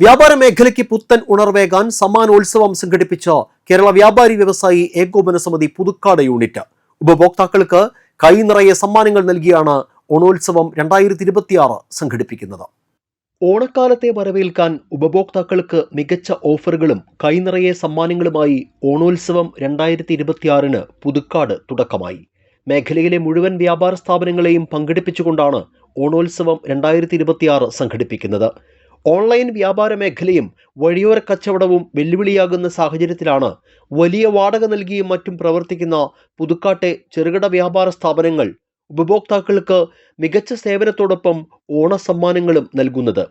വ്യാപാര മേഖലയ്ക്ക് പുത്തൻ ഉണർവേകാൻ സമ്മാനോത്സവം സംഘടിപ്പിച്ച കേരള വ്യാപാരി വ്യവസായി ഏകോപന സമിതി പുതുക്കാട് യൂണിറ്റ് ഉപഭോക്താക്കൾക്ക് കൈനിറയെ സമ്മാനങ്ങൾ നൽകിയാണ് ഓണോത്സവം 2026 സംഘടിപ്പിക്കുന്നത്. ഓണക്കാലത്തെ വരവേൽക്കാൻ ഉപഭോക്താക്കൾക്ക് മികച്ച ഓഫറുകളും കൈനിറയെ സമ്മാനങ്ങളുമായി ഓണോത്സവം 2026 പുതുക്കാട് തുടക്കമായി. മേഖലയിലെ മുഴുവൻ വ്യാപാര സ്ഥാപനങ്ങളെയും പങ്കെടുപ്പിച്ചുകൊണ്ടാണ് ഓണോത്സവം 2026 സംഘടിപ്പിക്കുന്നത്. ഓൺലൈൻ വ്യാപാര മേഖലയും വഴിയോര കച്ചവടവും വെല്ലുവിളിയാകുന്ന സാഹചര്യത്തിലാണ് വലിയ വാടക നൽകിയും മറ്റും പ്രവർത്തിക്കുന്ന പുതുക്കാട്ടെ ചെറുകിട വ്യാപാര സ്ഥാപനങ്ങൾ ഉപഭോക്താക്കൾക്ക് മികച്ച സേവനത്തോടൊപ്പം ഓണസമ്മാനങ്ങളും നൽകുന്നത്.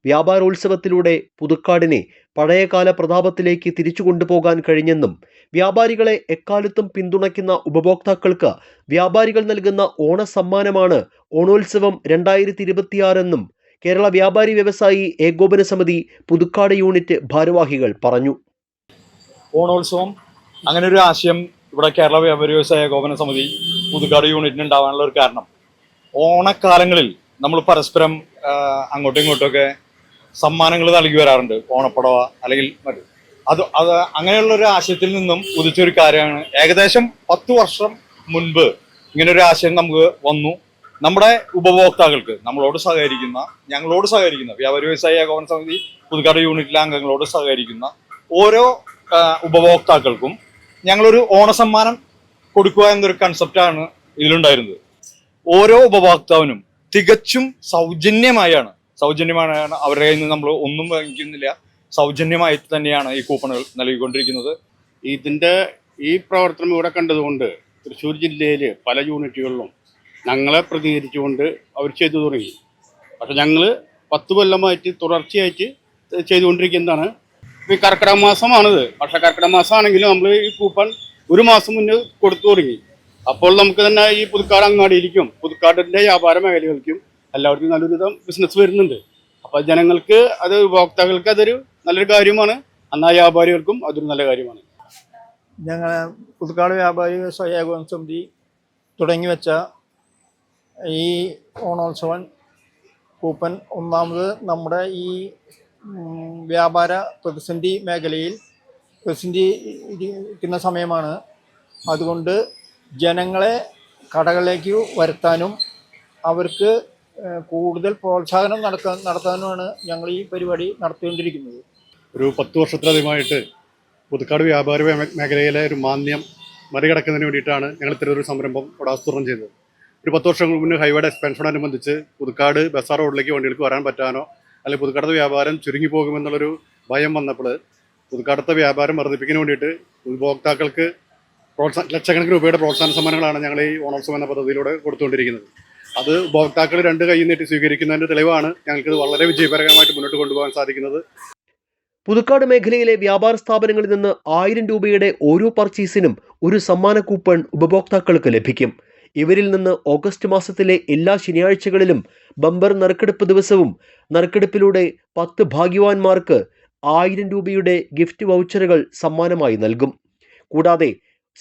വ്യാപാരോത്സവത്തിലൂടെ പുതുക്കാടിനെ പഴയകാല പ്രതാപത്തിലേക്ക് തിരിച്ചു കൊണ്ടുപോകാൻ കഴിഞ്ഞെന്നും വ്യാപാരികളെ എക്കാലത്തും പിന്തുണയ്ക്കുന്ന ഉപഭോക്താക്കൾക്ക് വ്യാപാരികൾ നൽകുന്ന ഓണസമ്മാനമാണ് ഓണോത്സവം 2026 എന്നും കേരള വ്യാപാരി വ്യവസായി ഏകോപന സമിതി പുതുക്കാട് യൂണിറ്റ് ഭാരവാഹികൾ പറഞ്ഞു. ഓണോത്സവം അങ്ങനെ ഒരു ആശയം ഇവിടെ കേരള വ്യാപാരി വ്യവസായ ഏകോപന സമിതി പുതുക്കാട് യൂണിറ്റിന് ഉണ്ടാവാനുള്ള ഒരു കാരണം, ഓണക്കാലങ്ങളിൽ നമ്മൾ പരസ്പരം അങ്ങോട്ടും ഇങ്ങോട്ടുമൊക്കെ സമ്മാനങ്ങൾ നൽകി വരാറുണ്ട്. ഓണപ്പടവ അല്ലെങ്കിൽ അത് അങ്ങനെയുള്ള ഒരു ആശയത്തിൽ നിന്നും ഉദിച്ചൊരു കാര്യമാണ്. ഏകദേശം 10 വർഷം മുൻപ് ഇങ്ങനൊരു ആശയം നമുക്ക് വന്നു. നമ്മുടെ ഉപഭോക്താക്കൾക്ക് ഞങ്ങളോട് സഹകരിക്കുന്ന വ്യാപാരി വ്യവസായ ഏകോപന സമിതി പുതുക്കാട് യൂണിറ്റിലെ അംഗങ്ങളോട് സഹകരിക്കുന്ന ഓരോ ഉപഭോക്താക്കൾക്കും ഞങ്ങളൊരു ഓണസമ്മാനം കൊടുക്കുക എന്നൊരു കൺസെപ്റ്റാണ് ഇതിലുണ്ടായിരുന്നത്. ഓരോ ഉപഭോക്താവിനും തികച്ചും സൗജന്യമായാണ് അവരുടെ കയ്യിൽ നിന്ന് നമ്മൾ ഒന്നും വാങ്ങിക്കുന്നില്ല. സൗജന്യമായി തന്നെയാണ് ഈ കൂപ്പണുകൾ നൽകിക്കൊണ്ടിരിക്കുന്നത്. ഈ പ്രവർത്തനം ഇവിടെ കണ്ടതുകൊണ്ട് തൃശ്ശൂർ ജില്ലയിൽ പല യൂണിറ്റുകളിലും ഞങ്ങളെ പ്രതികരിച്ചുകൊണ്ട് അവർ ചെയ്തു തുടങ്ങി. പക്ഷെ ഞങ്ങൾ 10 കൊല്ലമായിട്ട് തുടർച്ചയായിട്ട് ചെയ്തുകൊണ്ടിരിക്കുന്നതാണ്. ഈ കർക്കിടക മാസമാണിത്. പക്ഷെ കർക്കിടക മാസമാണെങ്കിലും നമ്മൾ ഈ കൂപ്പൺ 1 മാസം മുന്നേ കൊടുത്തു തുടങ്ങി. അപ്പോൾ നമുക്ക് തന്നെ ഈ പുതുക്കാട് അങ്ങാടിയിലേക്കും പുതുക്കാടിൻ്റെ വ്യാപാര മേഖലകൾക്കും എല്ലാവർക്കും നല്ലൊരു ബിസിനസ് വരുന്നുണ്ട്. അപ്പോൾ ജനങ്ങൾക്ക് ഉപഭോക്താക്കൾക്ക് അതൊരു നല്ലൊരു കാര്യമാണ്. എന്നാൽ വ്യാപാരികൾക്കും അതൊരു നല്ല കാര്യമാണ്. ഞങ്ങൾ പുതുക്കാട് വ്യാപാരി വ്യവസായ ഏകോപന സമിതി തുടങ്ങി വെച്ച ഈ ഓണോത്സവം കൂപ്പൺ ഒന്നാമത് നമ്മുടെ ഈ വ്യാപാര പ്രതിസന്ധി മേഖലയിൽ ഇരിക്കുന്ന സമയമാണ്. അതുകൊണ്ട് ജനങ്ങളെ കടകളിലേക്ക് വരുത്താനും അവർക്ക് കൂടുതൽ പ്രോത്സാഹനം നടത്താനുമാണ് ഞങ്ങൾ ഈ പരിപാടി നടത്തിക്കൊണ്ടിരിക്കുന്നത്. ഒരു 10 വർഷത്തിലധികമായിട്ട് പുതുക്കാട് വ്യാപാര മേഖലയിലെ ഒരു മാന്ദ്യം മറികടക്കുന്നതിന് വേണ്ടിയിട്ടാണ് ഞങ്ങൾ ഇത്തരമൊരു സംരംഭം ഇവിടെ ആസൂത്രണം ചെയ്തത്. ഒരു 10 വർഷങ്ങൾക്ക് മുന്നേ ഹൈവേയുടെ എക്സ്പെൻഷനോടനുബന്ധിച്ച് പുതുക്കാട് ബസാർ റോഡിലേക്ക് വണ്ടികൾക്ക് വരാൻ പറ്റാനോ അല്ലെങ്കിൽ പുതുക്കാടത്തെ വ്യാപാരം ചുരുങ്ങി പോകുമെന്നുള്ളൊരു ഭയം വന്നപ്പോൾ പുതുക്കാടത്തെ വ്യാപാരം വർദ്ധിപ്പിക്കുന്നതിന് വേണ്ടിയിട്ട് ഉപഭോക്താക്കൾക്ക് ലക്ഷക്കണക്കിന് രൂപയുടെ പ്രോത്സാഹന സമ്മാനങ്ങളാണ് ഞങ്ങൾ ഈ ഓണോത്സവം എന്ന പദ്ധതിയിലൂടെ കൊടുത്തുകൊണ്ടിരിക്കുന്നത്. അത് ഉപഭോക്താക്കൾ 2 കൈ നീട്ടി സ്വീകരിക്കുന്നതിൻ്റെ തെളിവാണ് ഞങ്ങൾക്ക് വളരെ വിജയകരമായിട്ട് മുന്നോട്ട് കൊണ്ടുപോകാൻ സാധിക്കുന്നത്. പുതുക്കാട് മേഖലയിലെ വ്യാപാര സ്ഥാപനങ്ങളിൽ നിന്ന് 1000 രൂപയുടെ ഓരോ പർച്ചേസിനും ഒരു സമ്മാന കൂപ്പൺ ഉപഭോക്താക്കൾക്ക് ലഭിക്കും. ഇവരിൽ നിന്ന് ഓഗസ്റ്റ് മാസത്തിലെ എല്ലാ ശനിയാഴ്ചകളിലും ബമ്പർ നറുക്കെടുപ്പ് ദിവസവും നറുക്കെടുപ്പിലൂടെ 10 ഭാഗ്യവാന്മാർക്ക് 1000 രൂപയുടെ ഗിഫ്റ്റ് വൗച്ചറുകൾ സമ്മാനമായി നൽകും. കൂടാതെ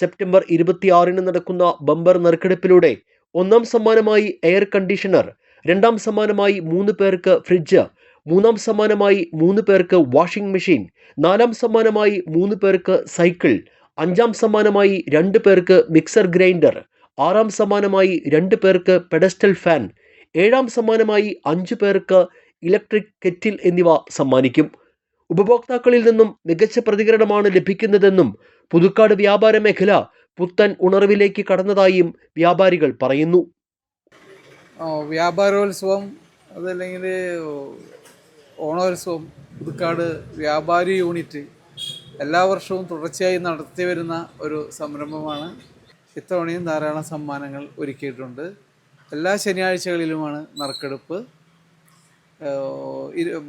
സെപ്റ്റംബർ 26 നടക്കുന്ന ബമ്പർ നറുക്കെടുപ്പിലൂടെ 1ാം സമ്മാനമായി എയർ കണ്ടീഷണർ, 2ാം സമ്മാനമായി 3 പേർക്ക് ഫ്രിഡ്ജ്, 3ാം സമ്മാനമായി 3 പേർക്ക് വാഷിംഗ് മെഷീൻ, 4ാം സമ്മാനമായി 3 പേർക്ക് സൈക്കിൾ, 5ാം സമ്മാനമായി 2 പേർക്ക് മിക്സർ ഗ്രൈൻഡർ, 6ാം സമ്മാനമായി 2 പേർക്ക് പെഡസ്റ്റൽ ഫാൻ, 7ാം സമ്മാനമായി 5 പേർക്ക് ഇലക്ട്രിക് കെറ്റിൽ എന്നിവ സമ്മാനിക്കും. ഉപഭോക്താക്കളിൽ നിന്നും മികച്ച പ്രതികരണമാണ് ലഭിക്കുന്നതെന്നും പുതുക്കാട് വ്യാപാര മേഖല പുത്തൻ ഉണർവിലേക്ക് കടന്നതായും വ്യാപാരികൾ പറയുന്നു. വ്യാപാരോത്സവം അതല്ലെങ്കിൽ ഓണോത്സവം പുതുക്കാട് വ്യാപാരി യൂണിറ്റ് എല്ലാ വർഷവും തുടർച്ചയായി നടത്തി വരുന്ന ഒരു സംരംഭമാണ്. ഇത്തവണയും ധാരാളം സമ്മാനങ്ങൾ ഒരുക്കിയിട്ടുണ്ട്. എല്ലാ ശനിയാഴ്ചകളിലുമാണ് നറുക്കെടുപ്പ്.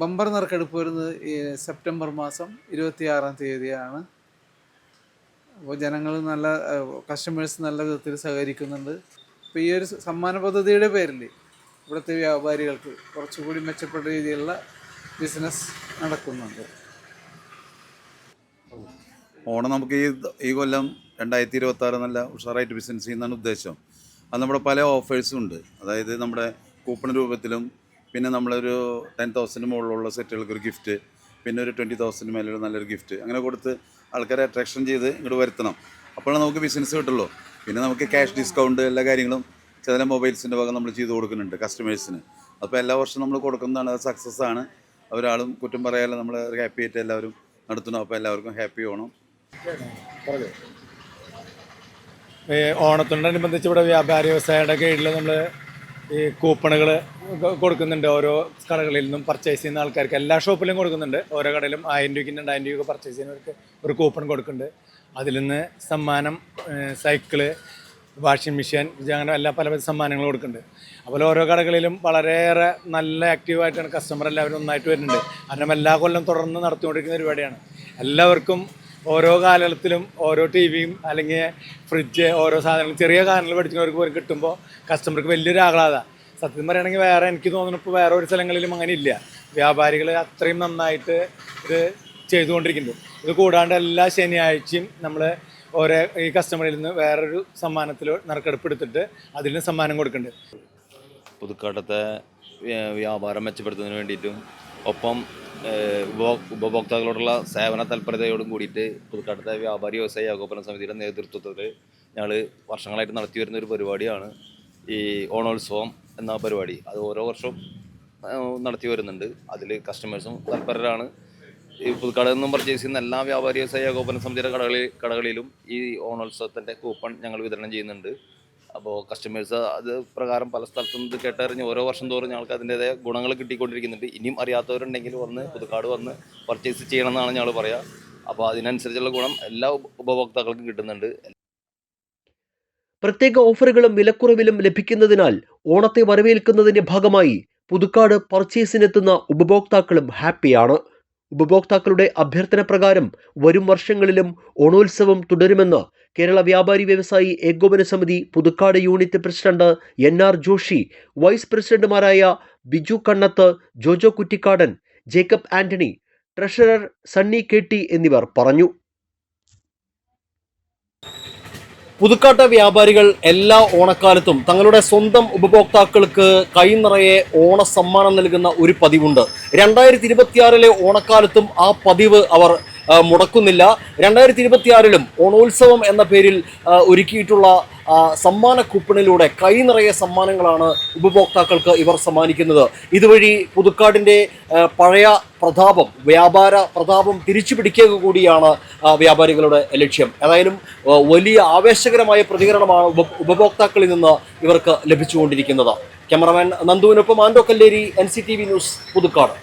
ബമ്പർ നറുക്കെടുപ്പ് വരുന്നത് സെപ്റ്റംബർ മാസം 26-ാം തീയതിയാണ്. അപ്പോൾ ജനങ്ങൾ കസ്റ്റമേഴ്സ് നല്ല വിധത്തിൽ സഹകരിക്കുന്നുണ്ട്. അപ്പോൾ ഈ ഒരു സമ്മാന പദ്ധതിയുടെ പേരിൽ ഇവിടുത്തെ വ്യാപാരികൾക്ക് കുറച്ചുകൂടി മെച്ചപ്പെട്ട രീതിയിലുള്ള ബിസിനസ് നടക്കുന്നുണ്ട്. ഓണം നമുക്ക് ഈ കൊല്ലം 2026 നല്ല ഉഷാറായിട്ട് ബിസിനസ് ചെയ്യുന്നതാണ് ഉദ്ദേശം. അത് നമ്മുടെ പല ഓഫേഴ്സും ഉണ്ട്. അതായത് നമ്മുടെ കൂപ്പൺ രൂപത്തിലും പിന്നെ നമ്മളൊരു 10,000 മുകളിലുള്ള സെറ്റുകൾക്കൊരു ഗിഫ്റ്റ്, പിന്നെ ഒരു 20,000 മേലുള്ള നല്ലൊരു ഗിഫ്റ്റ് അങ്ങനെ കൊടുത്ത് ആൾക്കാരെ അട്രാക്ഷൻ ചെയ്ത് ഇങ്ങോട്ട് വരുത്തണം. അപ്പോഴാണ് നമുക്ക് ബിസിനസ് കിട്ടുള്ളൂ. പിന്നെ നമുക്ക് ക്യാഷ് ഡിസ്കൗണ്ട് എല്ലാ കാര്യങ്ങളും ചില മൊബൈൽസിൻ്റെ ഭാഗം നമ്മൾ ചെയ്ത് കൊടുക്കുന്നുണ്ട് കസ്റ്റമേഴ്സിന്. അപ്പോൾ എല്ലാ വർഷവും നമ്മൾ കൊടുക്കുന്നതാണ്, അത് സക്സസ് ആണ്. ഒരാളും കുറ്റം പറയാതെ നമ്മൾ ഹാപ്പി ആയിട്ട് എല്ലാവരും നടത്തുന്നു. അപ്പോൾ എല്ലാവർക്കും ഹാപ്പി ഓണം. ഓണത്തോടനുബന്ധിച്ച് ഇവിടെ വ്യാപാരി വ്യവസായിയുടെ കീഴിൽ നമ്മൾ ഈ കൂപ്പണുകൾ കൊടുക്കുന്നുണ്ട്. ഓരോ കടകളിൽ നിന്നും പർച്ചേസ് ചെയ്യുന്ന ആൾക്കാർക്ക് എല്ലാ ഷോപ്പിലും കൊടുക്കുന്നുണ്ട്. ഓരോ കടയിലും 1000 രൂപയ്ക്ക് 2000 രൂപ പർച്ചേസ് ചെയ്യുന്നവർക്ക് ഒരു കൂപ്പൺ കൊടുക്കുന്നുണ്ട്. അതിൽ നിന്ന് സമ്മാനം സൈക്കിള്, വാഷിംഗ് മെഷീൻ, അങ്ങനെ എല്ലാ പല സമ്മാനങ്ങളും കൊടുക്കുന്നുണ്ട്. അതുപോലെ ഓരോ കടകളിലും വളരെയേറെ നല്ല ആക്റ്റീവായിട്ടാണ് കസ്റ്റമർ എല്ലാവരും ഒന്നായിട്ട് വരുന്നുണ്ട്. കാരണം എല്ലാ കൊല്ലം തുടർന്ന് നടത്തിക്കൊണ്ടിരിക്കുന്ന പരിപാടിയാണ്. എല്ലാവർക്കും ഓരോ കാലഘട്ടത്തിലും ഓരോ ടിവിയും അല്ലെങ്കിൽ ഫ്രിഡ്ജ്, ഓരോ സാധനങ്ങൾ ചെറിയ സാധനങ്ങൾ മേടിക്കുന്നവർക്ക് പോലും കിട്ടുമ്പോൾ കസ്റ്റമർക്ക് വലിയൊരു ആഹ്ലാദമാണ്. സത്യം പറയുകയാണെങ്കിൽ വേറെ എനിക്ക് തോന്നുന്നു ഇപ്പോൾ വേറെ ഒരു സ്ഥലങ്ങളിലും അങ്ങനെ ഇല്ല. വ്യാപാരികൾ അത്രയും നന്നായിട്ട് ഇത് ചെയ്തുകൊണ്ടിരിക്കുന്നുണ്ട്. ഇത് കൂടാണ്ട് എല്ലാ ശനിയാഴ്ചയും നമ്മൾ ഓരോ ഈ കസ്റ്റമറിൽ നിന്ന് വേറൊരു സമ്മാനത്തിൽ നറുക്കെടുപ്പെടുത്തിട്ട് അതിന് സമ്മാനം കൊടുക്കുന്നുണ്ട്. പുതുക്കാട്ടത്തെ വ്യാപാരം മെച്ചപ്പെടുത്തുന്നതിന് വേണ്ടിയിട്ടും ഒപ്പം ഉപഭോക്താക്കളോടുള്ള സേവന തൽപരതയോടും കൂടിയിട്ട് പുതുക്കാട്ടത്തെ വ്യാപാരി വ്യവസായ ഏകോപന സമിതിയുടെ നേതൃത്വത്തിൽ ഞങ്ങൾ വർഷങ്ങളായിട്ട് നടത്തി വരുന്ന ഒരു പരിപാടിയാണ് ഈ ഓണോത്സവം എന്ന പരിപാടി. അത് ഓരോ വർഷവും നടത്തി വരുന്നുണ്ട്. അതിൽ കസ്റ്റമേഴ്സും തൽപരരാണ്. ഈ പുതുക്കാട് നിന്നും പർച്ചേസ് ചെയ്യുന്ന എല്ലാ വ്യാപാരി വ്യവസായ ഏകോപന സമിതിയുടെ കടകളിലും ഈ ഓണോത്സവത്തിൻ്റെ കൂപ്പൺ ഞങ്ങൾ വിതരണം ചെയ്യുന്നുണ്ട്. അപ്പോൾ കസ്റ്റമേഴ്സ് അത് പ്രകാരം പല സ്ഥലത്തും ഇത് കേട്ടറിഞ്ഞ് ഓരോ വർഷം തോറും ഞങ്ങൾക്ക് അതിൻ്റേതായ ഗുണങ്ങൾ കിട്ടിക്കൊണ്ടിരിക്കുന്നുണ്ട്. ഇനിയും അറിയാത്തവരുണ്ടെങ്കിൽ വന്ന് പുതുക്കാട് വന്ന് പർച്ചേസ് ചെയ്യണമെന്നാണ് ഞങ്ങൾ പറയുക. അപ്പോൾ അതിനനുസരിച്ചുള്ള ഗുണം എല്ലാ ഉപഭോക്താക്കൾക്കും കിട്ടുന്നുണ്ട്. പ്രത്യേക ഓഫറുകളും വിലക്കുറവിലും ലഭിക്കുന്നതിനാൽ ഓണത്തെ വരവേൽക്കുന്നതിന്റെ ഭാഗമായി പുതുക്കാട് പർച്ചേസിനെത്തുന്ന ഉപഭോക്താക്കളും ഹാപ്പിയാണ്. ഉപഭോക്താക്കളുടെ അഭ്യർത്ഥന പ്രകാരം വരും വർഷങ്ങളിലും ഓണോത്സവം തുടരുമെന്ന് കേരള വ്യാപാരി വ്യവസായി ഏകോപന സമിതി Puthukkad unit president NR Joshi, vice പ്രസിഡന്റുമാരായ ബിജു കണ്ണത്ത്, ജോജോ കുറ്റിക്കാടൻ, ജേക്കബ് ആന്റണി, ട്രഷറർ സണ്ണി KT എന്നിവർ പറഞ്ഞു. പുതുക്കാട്ട് വ്യാപാരികൾ എല്ലാ ഓണക്കാലത്തും തങ്ങളുടെ സ്വന്തം ഉപഭോക്താക്കൾക്ക് കൈനിറയെ ഓണസമ്മാനം നൽകുന്ന ഒരു പതിവുണ്ട്. 2026 ഓണക്കാലത്തും ആ പതിവ് അവർ മുടക്കുന്നില്ല. 2026 ഓണോത്സവം എന്ന പേരിൽ ഒരുക്കിയിട്ടുള്ള സമ്മാന കൂപ്പണിലൂടെ കൈനിറയെ സമ്മാനങ്ങളാണ് ഉപഭോക്താക്കൾക്ക് ഇവർ സമ്മാനിക്കുന്നത്. ഇതുവഴി പുതുക്കാടിൻ്റെ പഴയ പ്രതാപം, വ്യാപാര പ്രതാപം തിരിച്ചു പിടിക്കുക കൂടിയാണ് വ്യാപാരികളുടെ ലക്ഷ്യം. ഏതായാലും വലിയ ആവേശകരമായ പ്രതികരണമാണ് ഉപഭോക്താക്കളിൽ നിന്ന് ഇവർക്ക് ലഭിച്ചുകൊണ്ടിരിക്കുന്നത്. ക്യാമറമാൻ നന്ദുവിനൊപ്പം ആൻഡോ കല്ലേരി, NCTV ന്യൂസ്, പുതുക്കാട്.